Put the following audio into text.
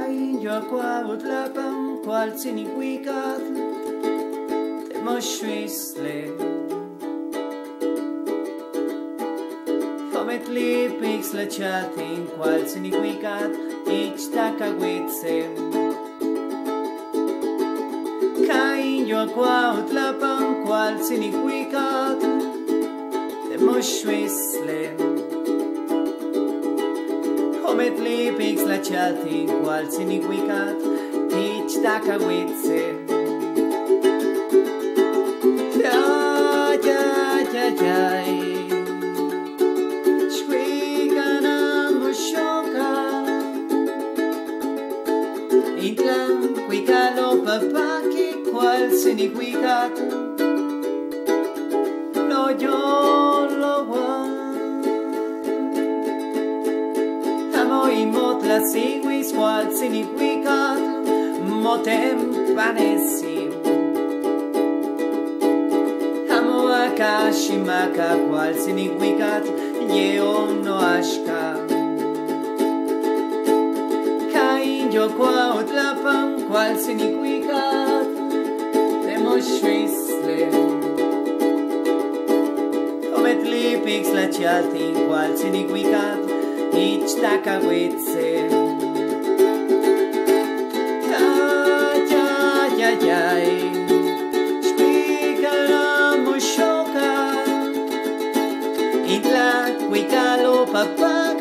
Yo qua ut lapam qual siniquicat te moschwisle Comet lipix la chatin qual siniquicat ich tacagwitse Cain yo qua ut lapam qual siniquicat te moschwisle Comet lipix la chatin qual siniquicat ich tacagwitse Ja, ja, ja, ja Squigana moshoka Intlan quicalo papaki qual siniquicat Lo yo lo Imot la seguis qual siniquicat motem vanessi Amo akashimaka qual siniquicat yeo no ashka Cain yo qua ut lapam qual siniquicat temoshvisle Comet lipix la chatin qual siniquicat ich tacagwitse Ja, ja, ja, ja Spigana moshoka Itla quicalo papà